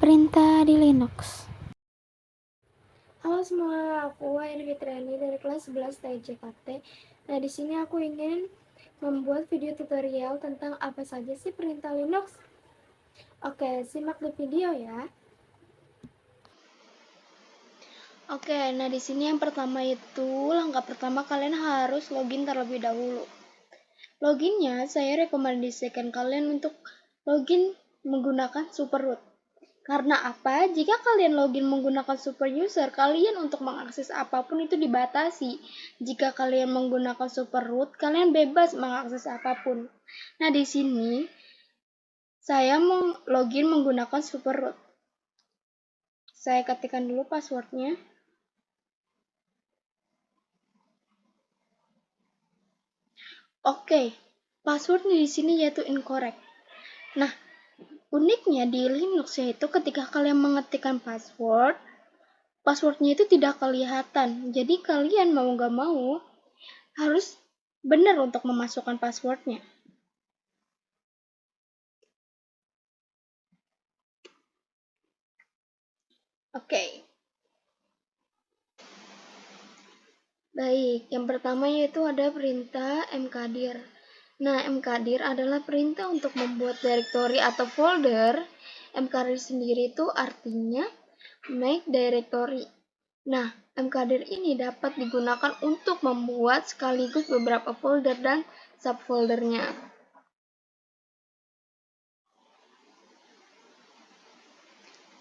perintah di Linux. Halo semua, aku Aini Fitriani dari kelas 11 TJKT. Nah, di sini aku ingin membuat video tutorial tentang apa saja sih perintah Linux. Oke, simak di video ya. Oke, nah di sini yang pertama itu langkah pertama kalian harus login terlebih dahulu. Loginnya saya rekomendasikan kalian untuk login menggunakan superroot. Karena apa? Jika kalian login menggunakan super user, kalian untuk mengakses apapun itu dibatasi. Jika kalian menggunakan super root, kalian bebas mengakses apapun. Nah, di sini saya mau login menggunakan super root. Saya ketikkan dulu passwordnya. Oke, passwordnya di sini yaitu incorrect. Nah, uniknya di Linux yaitu ketika kalian mengetikkan passwordnya itu tidak kelihatan. Jadi kalian mau nggak mau harus benar untuk memasukkan passwordnya. Oke. Baik, yang pertama yaitu ada perintah mkdir. Nah, mkdir adalah perintah untuk membuat directory atau folder. Mkdir sendiri itu artinya make directory. Nah, mkdir ini dapat digunakan untuk membuat sekaligus beberapa folder dan subfoldernya.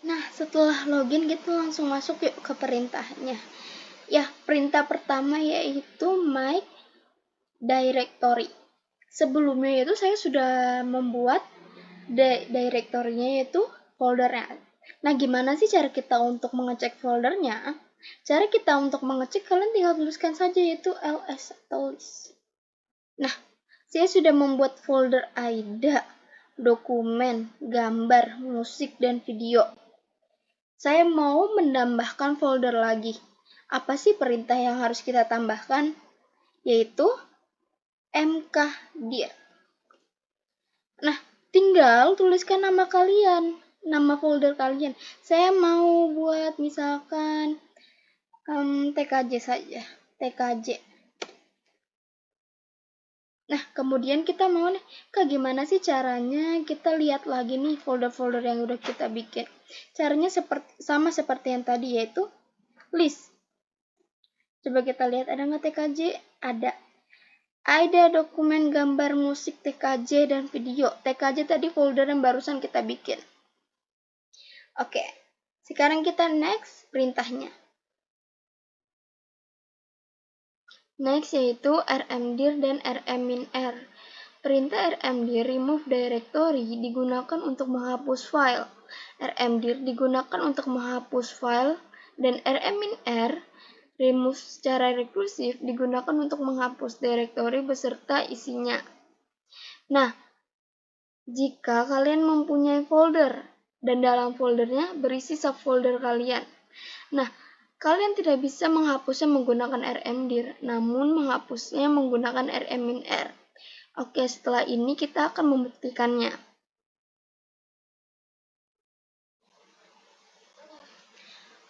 Nah, setelah login kita langsung masuk yuk ke perintahnya. Ya, perintah pertama yaitu make directory. Sebelumnya itu saya sudah membuat directory-nya yaitu foldernya. Nah, gimana sih cara kita untuk mengecek foldernya? Cara kita untuk mengecek, kalian tinggal tuliskan saja yaitu ls atau list. Nah, saya sudah membuat folder AIDA, dokumen, gambar, musik, dan video. Saya mau menambahkan folder lagi. Apa sih perintah yang harus kita tambahkan? Yaitu mkdir. Nah, tinggal tuliskan nama kalian, nama folder kalian. Saya mau buat misalkan TKJ saja, TKJ. Nah, kemudian kita mau nih, gimana sih caranya kita lihat lagi nih folder-folder yang udah kita bikin. Caranya sama seperti yang tadi, yaitu list. Coba kita lihat, ada nggak TKJ? Ada. Ada dokumen, gambar, musik, TKJ, dan video. TKJ tadi folder yang barusan kita bikin. Oke, sekarang kita next perintahnya. Next yaitu rmdir dan rmminr. Perintah rmdir remove directory digunakan untuk menghapus file. Rmdir digunakan untuk menghapus file dan rmminr remove secara rekursif digunakan untuk menghapus directory beserta isinya. Nah, jika kalian mempunyai folder dan dalam foldernya berisi subfolder kalian. Nah, kalian tidak bisa menghapusnya menggunakan rmdir, namun menghapusnya menggunakan rmminr. Oke, setelah ini kita akan membuktikannya.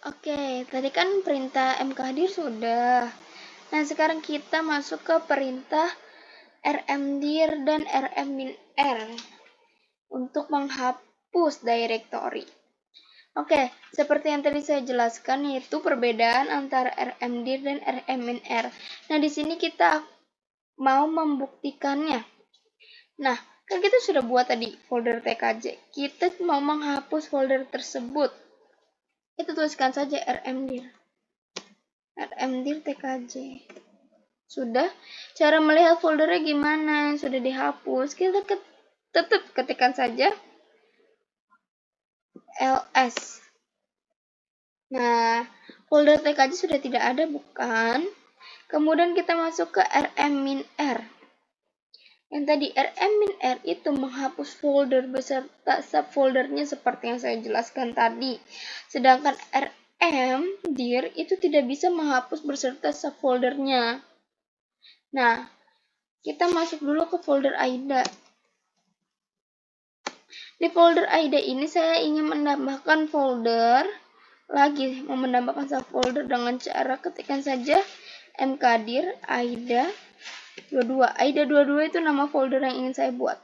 Oke, tadi kan perintah mkdir sudah. Nah, sekarang kita masuk ke perintah rmdir dan rmminr untuk menghapus directory. Oke, seperti yang tadi saya jelaskan yaitu perbedaan antara rmdir dan rmminr. Nah, di sini kita mau membuktikannya. Nah, kan kita sudah buat tadi folder TKJ. Kita mau menghapus folder tersebut. Itu tuliskan saja rmdir. rmdir TKJ. Sudah. Cara melihat foldernya gimana? Sudah dihapus. Kita tetap ketikkan saja ls. Nah, folder TKJ sudah tidak ada, bukan? Kemudian kita masuk ke rmminr. Yang tadi rmminr itu menghapus folder beserta subfoldernya seperti yang saya jelaskan tadi. Sedangkan rmdir itu tidak bisa menghapus beserta subfoldernya. Nah, kita masuk dulu ke folder AIDA. Di folder AIDA ini saya ingin menambahkan folder lagi, mau menambahkan subfolder dengan cara ketikkan saja mkdir AIDA 22. AIDA 22 itu nama folder yang ingin saya buat.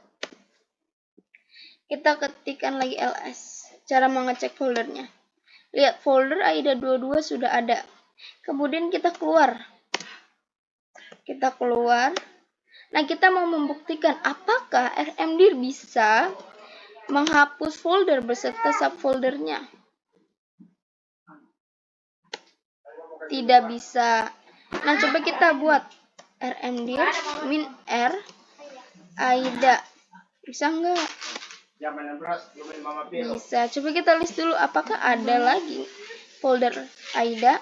Kita ketikkan lagi ls. Cara mengecek foldernya. Lihat, folder AIDA 22 sudah ada. Kemudian kita keluar. Nah, kita mau membuktikan apakah rmdir bisa menghapus folder beserta subfoldernya. Tidak bisa. Nah, coba kita buat rmdir -r AIDA. Bisa nggak? Bisa. Coba kita list dulu apakah ada lagi folder AIDA.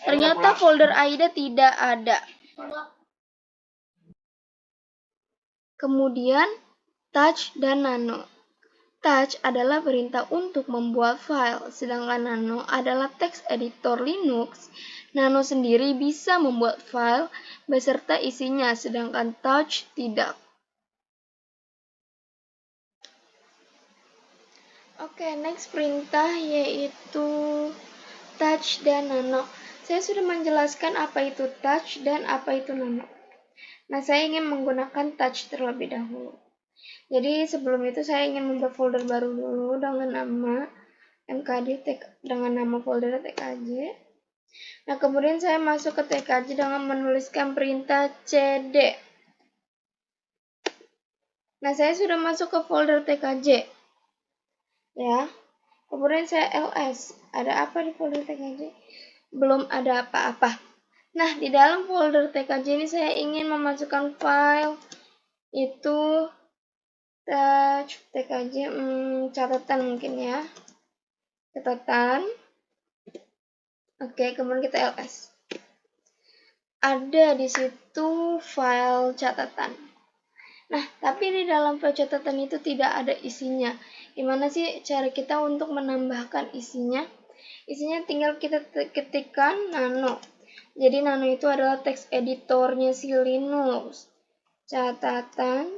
Ternyata folder AIDA tidak ada. Kemudian touch dan nano. Touch adalah perintah untuk membuat file, sedangkan nano adalah text editor Linux. Nano sendiri bisa membuat file beserta isinya, sedangkan touch tidak. Oke, next perintah yaitu touch dan nano. Saya sudah menjelaskan apa itu touch dan apa itu nano. Nah, saya ingin menggunakan touch terlebih dahulu. Jadi sebelum itu saya ingin membuat folder baru dulu dengan nama mkd dengan nama folder tkj. Nah, kemudian saya masuk ke tkj dengan menuliskan perintah cd. Nah, saya sudah masuk ke folder tkj. Ya. Kemudian saya ls. Ada apa di folder tkj? Belum ada apa-apa. Nah, di dalam folder tkj ini saya ingin memasukkan file itu touch tkj catatan mungkin ya. Catatan. Oke, kemudian kita ls. Ada di situ file catatan. Nah, tapi di dalam file catatan itu tidak ada isinya. Gimana sih cara kita untuk menambahkan isinya? Isinya tinggal kita ketikkan nano. Jadi nano itu adalah text editornya si Linux. Catatan.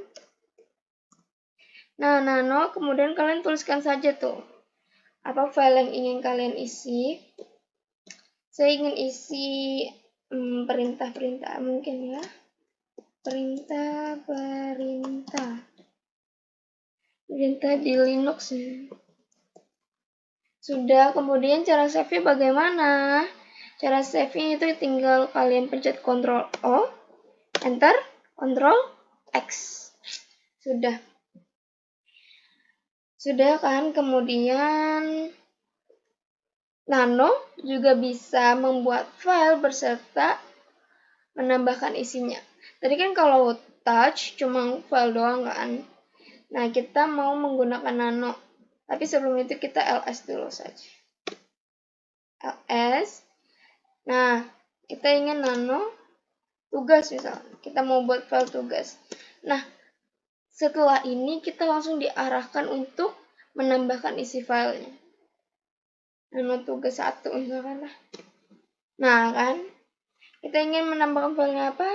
Nah, nano kemudian kalian tuliskan saja tuh apa file yang ingin kalian isi. Saya ingin isi perintah-perintah mungkin ya. Perintah di Linux ya. Sudah, kemudian cara save-nya bagaimana? Cara save-nya itu tinggal kalian pencet Ctrl O, Enter, Ctrl X. Sudah. Sudah kan? Kemudian nano juga bisa membuat file beserta menambahkan isinya. Tadi kan kalau touch cuma file doang kan? Nah, kita mau menggunakan nano. Tapi sebelum itu kita ls dulu saja. ls. Nah, kita ingin nano tugas misalnya. Kita mau buat file tugas. Nah, setelah ini kita langsung diarahkan untuk menambahkan isi filenya. Nano tugas 1 misalkan lah. Nah, kan? Kita ingin menambahkan filenya apa?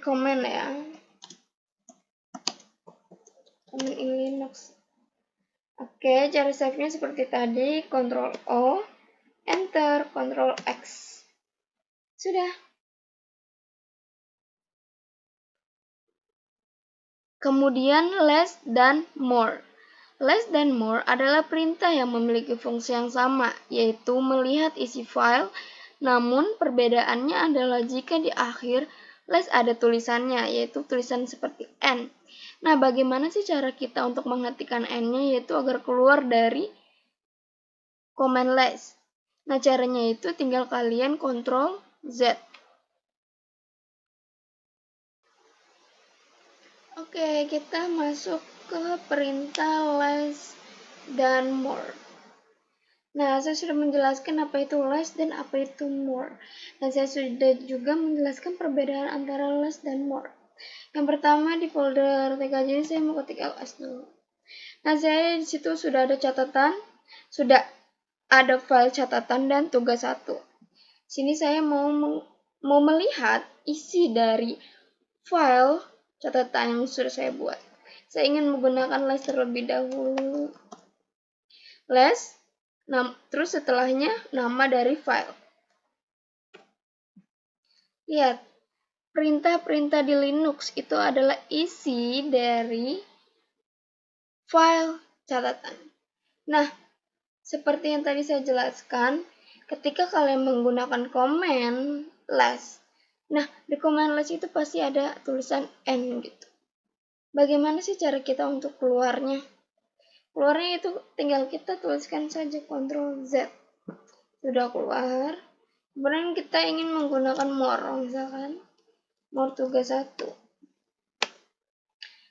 Komen ya. Komen in Linux. Oke, cara save-nya seperti tadi, Ctrl O, Enter, Ctrl X. Sudah. Kemudian less dan more. Less dan more adalah perintah yang memiliki fungsi yang sama, yaitu melihat isi file, namun perbedaannya adalah jika di akhir less ada tulisannya, yaitu tulisan seperti N. Nah, bagaimana sih cara kita untuk mengetikkan N-nya, yaitu agar keluar dari command less. Nah, caranya itu tinggal kalian Ctrl Z. Oke, kita masuk ke perintah less dan more. Nah, saya sudah menjelaskan apa itu less dan apa itu more. Dan saya sudah juga menjelaskan perbedaan antara less dan more. Yang pertama di folder tkj ini saya mau ketik ls dulu. Nah, saya di situ sudah ada catatan, sudah ada file catatan dan tugas 1. Sini saya mau melihat isi dari file catatan yang sudah saya buat. saya ingin menggunakan less terlebih dahulu. Less, terus setelahnya nama dari file. Lihat, perintah-perintah di Linux itu adalah isi dari file catatan. Nah, seperti yang tadi saya jelaskan, ketika kalian menggunakan command less, nah di command less itu pasti ada tulisan n gitu. Bagaimana sih cara kita untuk keluarnya? Keluarnya itu tinggal kita tuliskan saja Ctrl Z. Sudah keluar. Kemudian kita ingin menggunakan more, misalkan more tugas 1.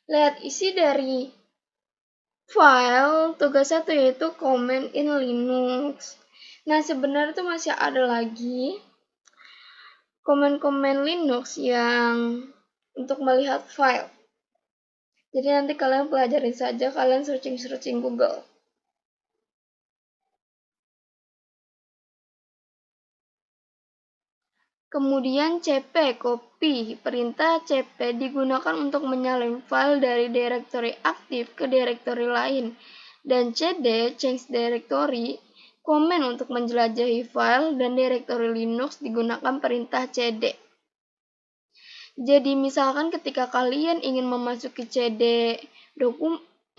Lihat isi dari file tugas 1 yaitu command in Linux. Nah, sebenarnya itu masih ada lagi komen-komen Linux yang untuk melihat file. Jadi nanti kalian pelajarin saja, kalian searching Google. Kemudian cp copy. Perintah cp digunakan untuk menyalin file dari direktori aktif ke direktori lain. Dan cd change directory, komen untuk menjelajahi file dan direktori Linux digunakan perintah cd. Jadi misalkan ketika kalian ingin memasuki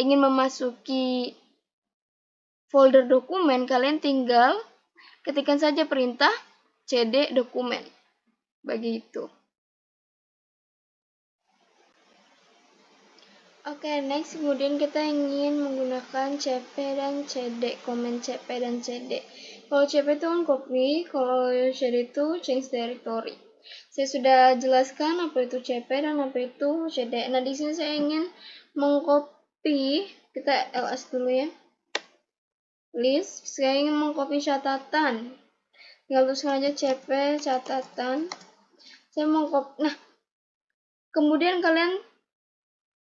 ingin memasuki folder dokumen, kalian tinggal ketikkan saja perintah cd dokumen. Begitu. Oke, next kemudian kita ingin menggunakan cp dan cd, komen cp dan cd. Kalau cp itu kan copy, kalau cd itu change directory. Saya sudah jelaskan apa itu cp dan apa itu cd. Nah, di sini saya ingin mengcopy, kita ls dulu ya. List, saya ingin mengcopy catatan. Tinggal tuliskan aja cp catatan. Saya mengcopy. Nah, kemudian kalian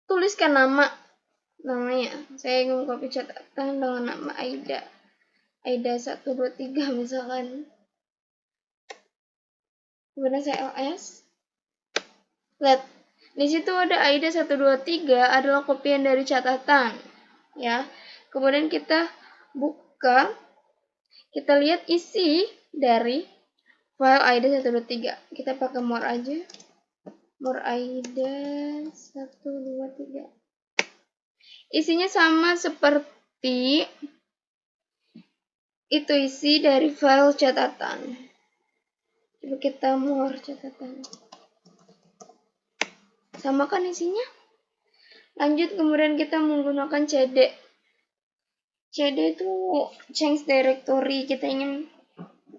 tuliskan namanya. Saya ingin mengcopy catatan dengan nama Aida 123 misalkan. Kemudian saya ls. Lihat, di situ ada Aida 123 adalah kopian dari catatan, ya. Kemudian kita buka, kita lihat isi dari file Aida 123. Kita pakai more aja. More Aida 123. Isinya sama seperti itu isi dari file catatan. Coba kita more catatan. Sama kan isinya? Lanjut, kemudian kita menggunakan cd. cd itu change directory. Kita ingin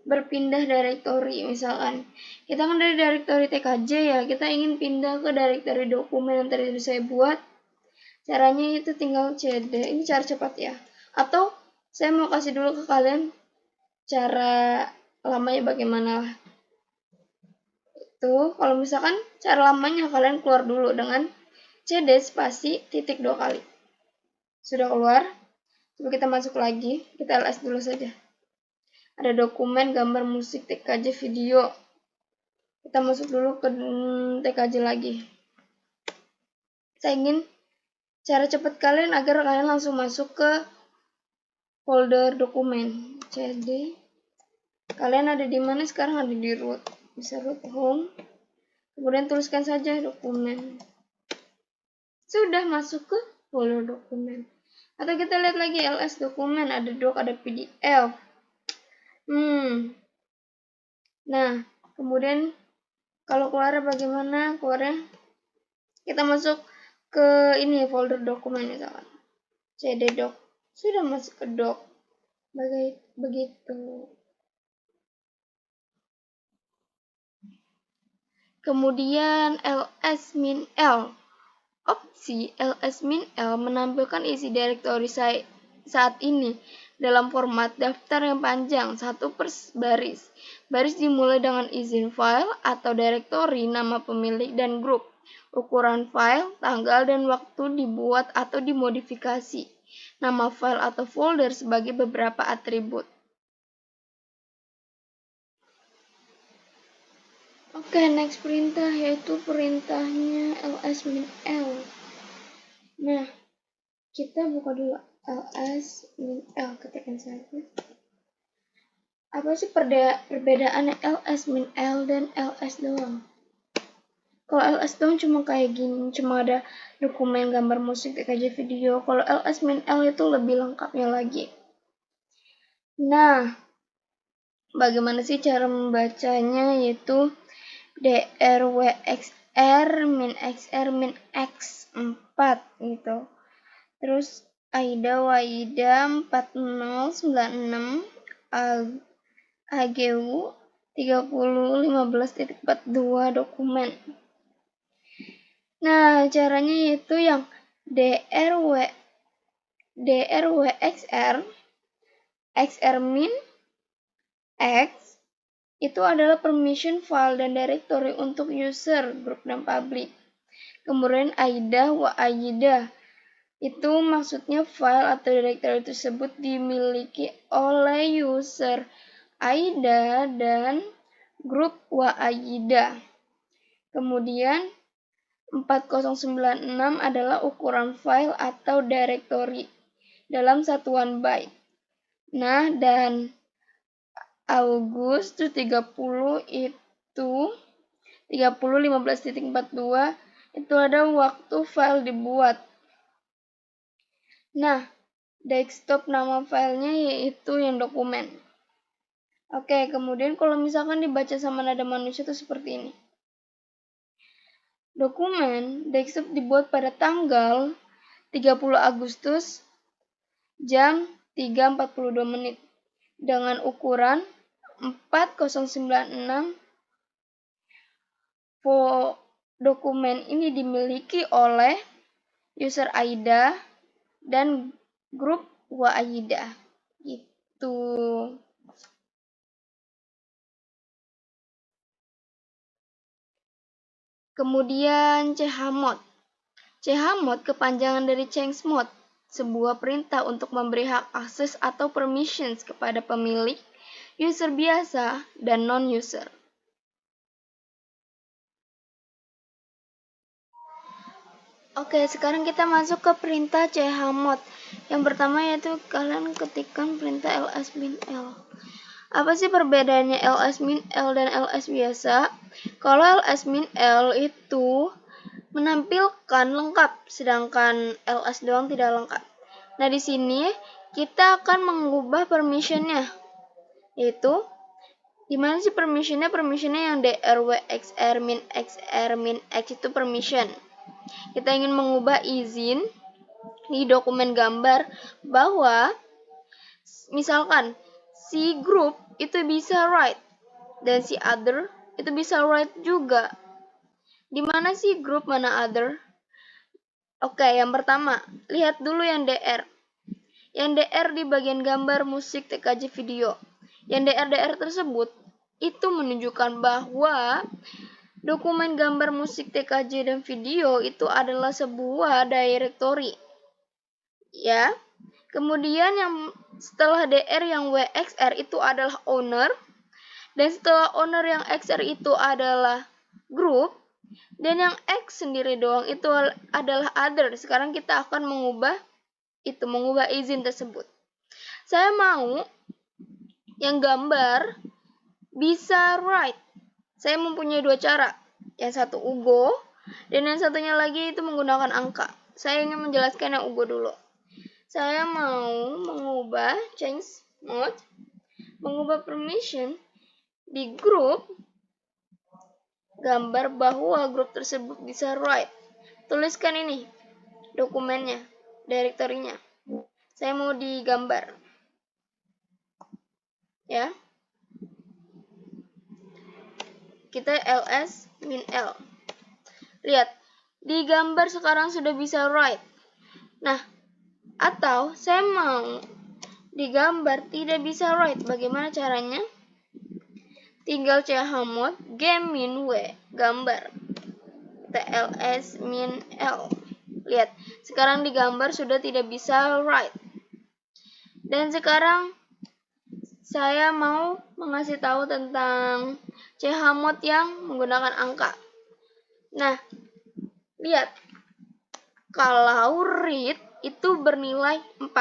berpindah directory, misalkan kita kan dari directory tkj ya, kita ingin pindah ke directory dokumen yang tadi saya buat. Caranya itu tinggal cd. Ini cara cepat ya. Atau saya mau kasih dulu ke kalian cara lamanya bagaimana lah. Itu kalau misalkan cara lamanya kalian keluar dulu dengan cd spasi titik 2 kali. Sudah keluar. Coba kita masuk lagi. Kita ls dulu saja. Ada dokumen, gambar, musik, tkj, video. Kita masuk dulu ke tkj lagi. Saya ingin cara cepat kalian agar kalian langsung masuk ke folder dokumen. cd. Kalian ada di mana sekarang? Ada di root. Bisa root home. Kemudian tuliskan saja dokumen. Sudah masuk ke folder dokumen. Atau kita lihat lagi ls dokumen. Ada doc, ada pdf. Nah, kemudian kalau keluarnya bagaimana? Keluarnya kita masuk ke ini folder dokumen misalkan. cd doc. Sudah masuk ke doc. Begitu. Kemudian ls-l. Opsi ls-l menampilkan isi direktori saat ini dalam format daftar yang panjang, 1 per baris. Baris dimulai dengan izin file atau direktori, nama pemilik, dan grup. Ukuran file, tanggal, dan waktu dibuat atau dimodifikasi. Nama file atau folder sebagai beberapa atribut. Oke, next perintah yaitu perintahnya ls-l. Nah, kita buka dulu ls min l, ketikkan saja. Apa sih perbedaan ls min l dan ls doang? Kalau ls doang cuma kayak gini, cuma ada dokumen gambar musik, TKJ video. Kalau ls min l itu lebih lengkapnya lagi. Nah, bagaimana sih cara membacanya? Yaitu drwxr min xr min x 4 gitu. Terus Aida Waida 4096 AGU 3015.42 dokumen. Nah, caranya yaitu yang drwxr xr min x itu adalah permission file dan directory untuk user, grup, dan public. Kemudian Aida wa Aida itu maksudnya file atau directory tersebut dimiliki oleh user Aida dan grup wa Aida. Kemudian 4096 adalah ukuran file atau directory dalam satuan byte. Nah, dan Agustus 30 itu 3015.42 itu ada waktu file dibuat. Nah, desktop nama filenya yaitu yang dokumen. Oke, kemudian kalau misalkan dibaca sama nada manusia itu seperti ini. Dokumen desktop dibuat pada tanggal 30 Agustus jam 3.42 menit dengan ukuran 4096. Dokumen ini dimiliki oleh user Aida dan grup wa Aida. Gitu. Kemudian chmod. Chmod kepanjangan dari change mode, sebuah perintah untuk memberi hak akses atau permissions kepada pemilik, user biasa, dan non-user. Oke, sekarang kita masuk ke perintah chmod. Yang pertama yaitu kalian ketikkan perintah ls min l. Apa sih perbedaannya ls min l dan ls biasa? Kalau ls min l itu menampilkan lengkap, sedangkan ls doang tidak lengkap. Nah, di sini kita akan mengubah permissionnya, yaitu gimana sih permissionnya? Permissionnya yang drwxr min xr min x itu permission. Kita ingin mengubah izin di dokumen gambar bahwa misalkan si group itu bisa write dan si other itu bisa write juga. Di mana sih group, mana other? Oke, yang pertama, lihat dulu yang DR. Yang DR di bagian gambar, musik, TKJ, video. Yang DR tersebut itu menunjukkan bahwa dokumen gambar, musik, TKJ, dan video itu adalah sebuah directory. Ya. Kemudian yang setelah DR yang WXR itu adalah owner. Dan setelah owner yang XR itu adalah group. Dan yang X sendiri doang itu adalah other. Sekarang kita akan mengubah izin tersebut. Saya mau yang gambar bisa write. Saya mempunyai dua cara. Yang satu Ugo, dan yang satunya lagi itu menggunakan angka. Saya ingin menjelaskan yang Ugo dulu. Saya mau mengubah change mode, mengubah permission di grup gambar bahwa grup tersebut bisa write. Tuliskan ini dokumennya, directory-nya. Saya mau digambar. Ya. Kita ls min l. Lihat, di gambar sekarang sudah bisa write. Nah, atau saya mau digambar tidak bisa write. Bagaimana caranya? Tinggal chmod game min w gambar. Kita ls min l. Lihat, sekarang di gambar sudah tidak bisa write. Dan sekarang saya mau mengasih tahu tentang chmod yang menggunakan angka. Nah, lihat. Kalau read itu bernilai 4.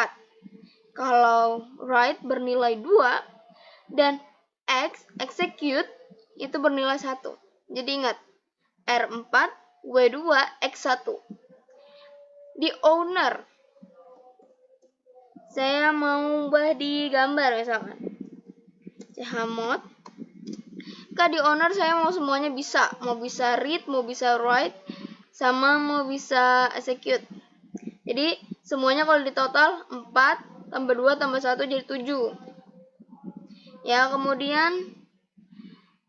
Kalau write bernilai 2. Dan execute itu bernilai 1. Jadi ingat, R4, W2, X1. Di owner, saya mau ubah di gambar misalkan. Chmod. Di owner saya mau semuanya bisa. Mau bisa read, mau bisa write, sama mau bisa execute. Jadi semuanya kalau di total 4 tambah 2 tambah 1 jadi 7. Ya, kemudian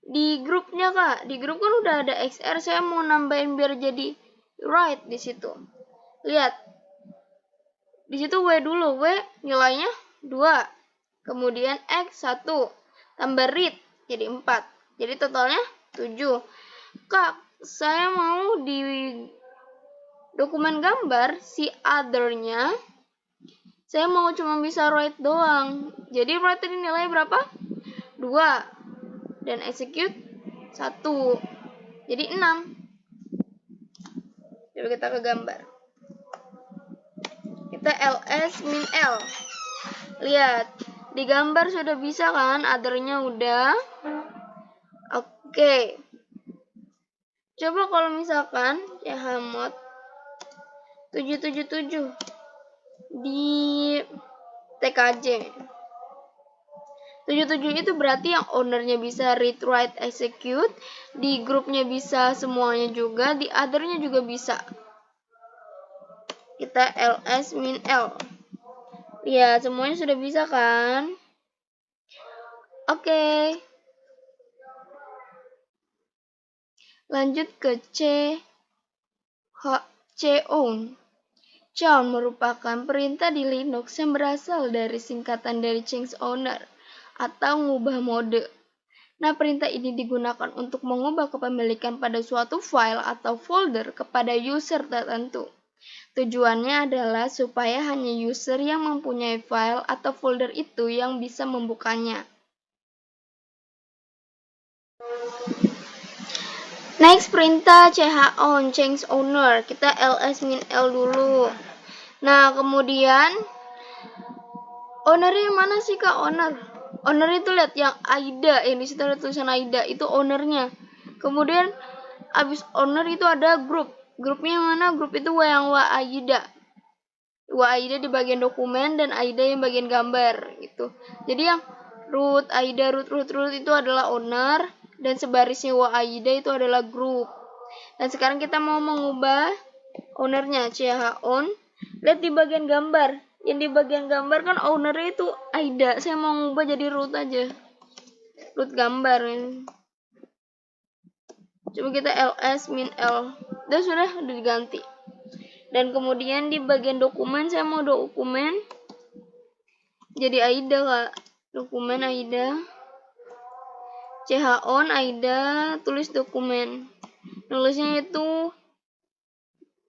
di grupnya Kak, di grup kan udah ada XR, saya mau nambahin biar jadi write di situ. Lihat. Di situ W dulu, W nilainya 2. Kemudian X 1 tambah read jadi 4. Jadi totalnya 7. Kak, saya mau di dokumen gambar si other-nya saya mau cuma bisa write doang. Jadi write ini nilai berapa? 2. Dan execute 1. Jadi 6. Coba kita ke gambar. Kita ls min l. Lihat, di gambar sudah bisa kan? Other-nya udah. Oke. Coba kalau misalkan chmod 777 di TKJ. 77 itu berarti yang ownernya bisa read, write, execute. Di grupnya bisa semuanya juga. Di other-nya juga bisa. Kita ls min l. Ya, semuanya sudah bisa kan? Oke. Lanjut ke chown. Chown merupakan perintah di Linux yang berasal dari singkatan dari change owner atau ngubah mode. Nah, perintah ini digunakan untuk mengubah kepemilikan pada suatu file atau folder kepada user tertentu. Tujuannya adalah supaya hanya user yang mempunyai file atau folder itu yang bisa membukanya. Next, perintah chown, change owner. Kita ls min l dulu. Nah, kemudian ownernya mana sih Kak? Owner itu lihat yang Aida, yang di situ ada tulisan Aida, itu ownernya. Kemudian abis owner itu ada grup. Grupnya mana? Grup itu yang Aida. Aida di bagian dokumen dan Aida yang bagian gambar gitu. Jadi yang root Aida root itu adalah owner dan sebarisnya Aida itu adalah grup. Dan sekarang kita mau mengubah ownernya chown. Lihat di bagian gambar. Yang di bagian gambar kan ownernya itu Aida. Saya mau ngubah jadi root aja. Root gambar. Coba kita ls min l. Sudah diganti. Dan kemudian di bagian dokumen saya mau dokumen jadi Aida Kak. Dokumen Aida. chown Aida, tulis dokumen. Nulisnya itu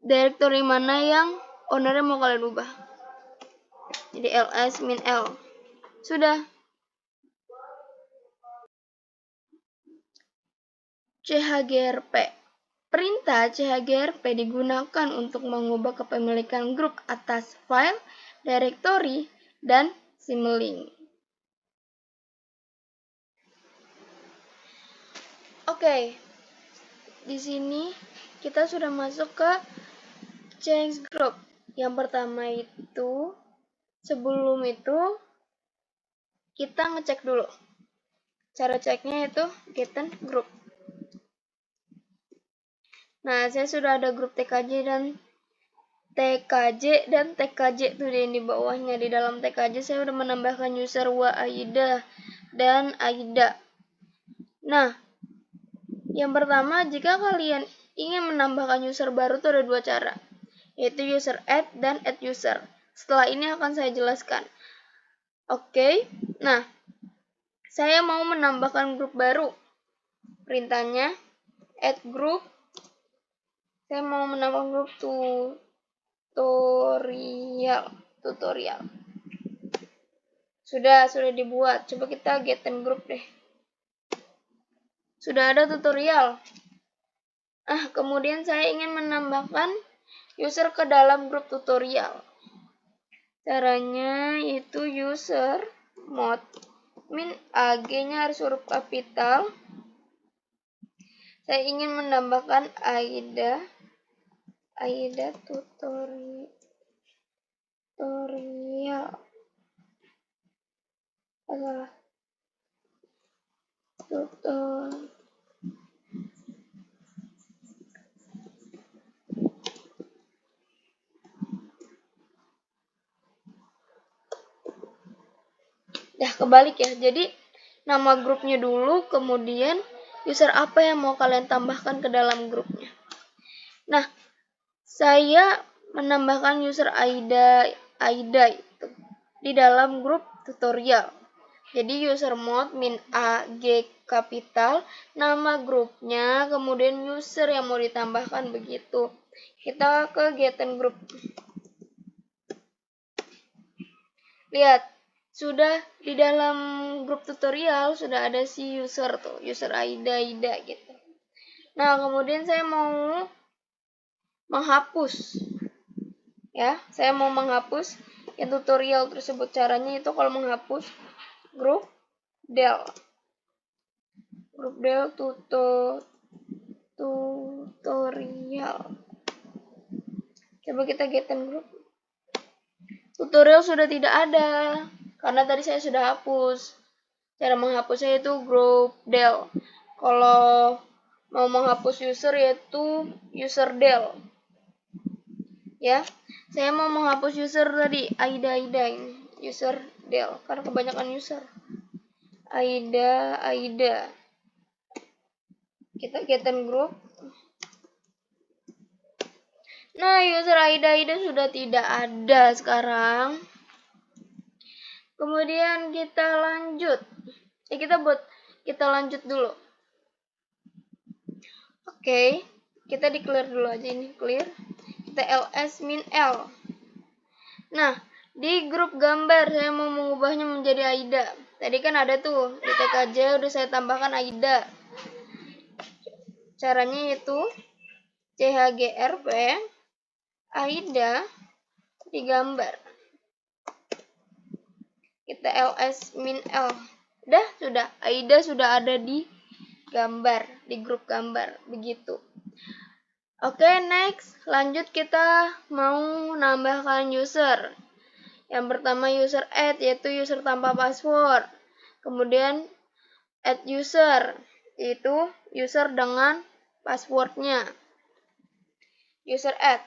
directory mana yang ownernya mau kalian ubah. Jadi ls min l. Sudah. chgrp. Perintah chgrp digunakan untuk mengubah kepemilikan grup atas file, directory, dan symlink. Oke. Di sini kita sudah masuk ke change group. Yang pertama itu, sebelum itu kita ngecek dulu. Cara ceknya itu getting group. Nah, saya sudah ada grup TKJ dan TKJ tuh di bawahnya. Di dalam TKJ saya sudah menambahkan user Aida dan Aida. Nah, yang pertama jika kalian ingin menambahkan user baru itu ada dua cara, yaitu user add dan add user. Setelah ini akan saya jelaskan. Oke. Nah, saya mau menambahkan grup baru. Perintahnya add group. Saya mau menambah grup tutorial. Sudah dibuat. Coba kita getting group deh. Sudah ada tutorial. Kemudian saya ingin menambahkan user ke dalam grup tutorial. Caranya itu user mod min ag-nya harus huruf kapital. Saya ingin menambahkan Aida tutorial. Tutorial. Kebalik ya. Jadi nama grupnya dulu, kemudian user apa yang mau kalian tambahkan ke dalam grupnya. Nah, saya menambahkan user Aida itu di dalam grup tutorial. Jadi user mod min ag kapital, nama grupnya, kemudian user yang mau ditambahkan begitu. Kita ke getting group. Lihat, sudah di dalam grup tutorial sudah ada si user tuh, user Aida gitu. Nah, kemudian saya mau menghapus. Ya, saya mau menghapus yang tutorial tersebut. Caranya itu kalau menghapus grup del tutorial. Coba kita getting group. Tutorial sudah tidak ada karena tadi saya sudah hapus. Cara menghapusnya itu group del. Kalau mau menghapus user yaitu user del. Ya, saya mau menghapus user tadi Aida ini, user del karena kebanyakan user. Aida. Kita getting group. Nah, user Aida sudah tidak ada sekarang. Kemudian kita lanjut. Kita lanjut dulu. Oke, kita di-clear dulu aja ini, clear. Kita ls min l. Nah, di grup gambar saya mau mengubahnya menjadi Aida. Tadi kan ada tuh, di TKJ udah saya tambahkan Aida. Caranya itu chgrp Aida di gambar. Kita ls min l. Sudah. Aida sudah ada di gambar, di grup gambar. Begitu. Oke, next. Lanjut kita mau nambahkan user. Yang pertama user add, yaitu user tanpa password. Kemudian add user, yaitu user dengan passwordnya. User add.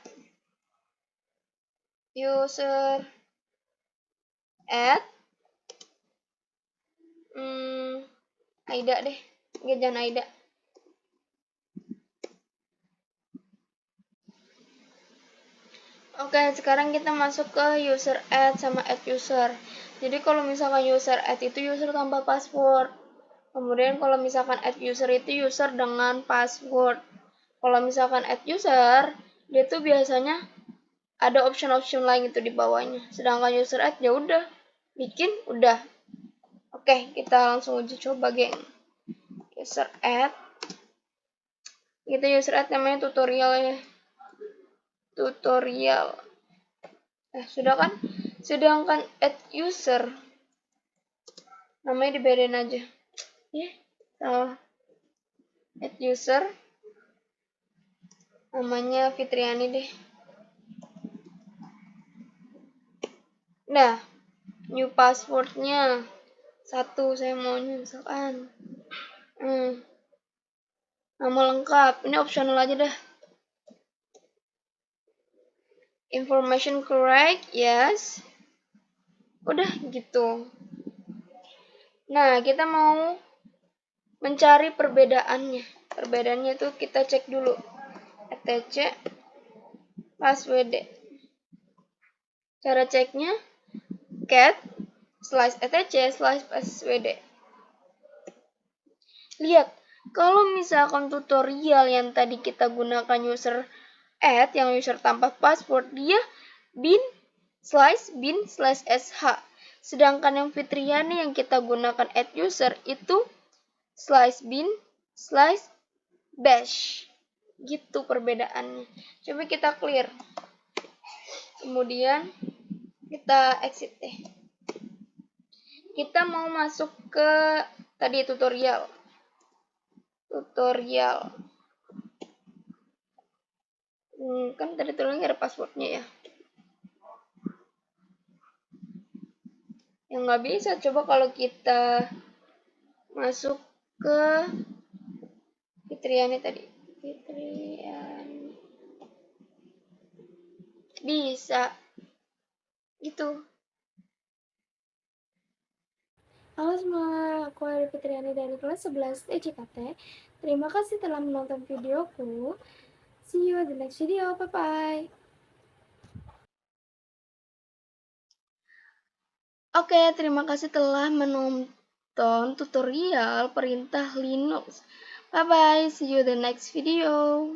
Aida deh. Jangan Aida. Oke, sekarang kita masuk ke user add sama add user. Jadi kalau misalkan user add itu user tanpa password. Kemudian kalau misalkan add user itu user dengan password. Kalau misalkan add user, dia tuh biasanya ada option-option lain itu di bawahnya. Sedangkan user add ya udah bikin udah. Oke, kita langsung uji coba, geng. User add. Kita user add namanya tutorial ya. Tutorial. Sudah kan? Sedangkan add user namanya dibedain aja. Salah. Add user namanya Fitriani deh. Nah, new passwordnya 1 saya maunya misalkan. Nama lengkap. Ini optional aja dah. Information correct, yes. Udah gitu. Nah, kita mau mencari perbedaannya. Perbedaannya tuh kita cek dulu. etc password. Cara ceknya cat slash etc slash password. Lihat, kalau misalkan tutorial yang tadi kita gunakan user add yang user tanpa password, dia bin slash sh. Sedangkan yang Fitriani yang kita gunakan add user itu slash bin slash bash. Gitu perbedaannya. Coba kita clear. Kemudian kita exit deh. Kita mau masuk ke tadi tutorial. Kan tadi tulisannya ada passwordnya ya. Yang nggak bisa, coba kalau kita masuk ke Fitriani tadi. Fitriani. Bisa. Gitu. Halo semua, aku Ari Fitriani dari kelas 11 TJKT. Terima kasih telah menonton videoku. See you at the next video, bye-bye. Oke, terima kasih telah menonton tutorial perintah Linux. Bye bye, see you the next video.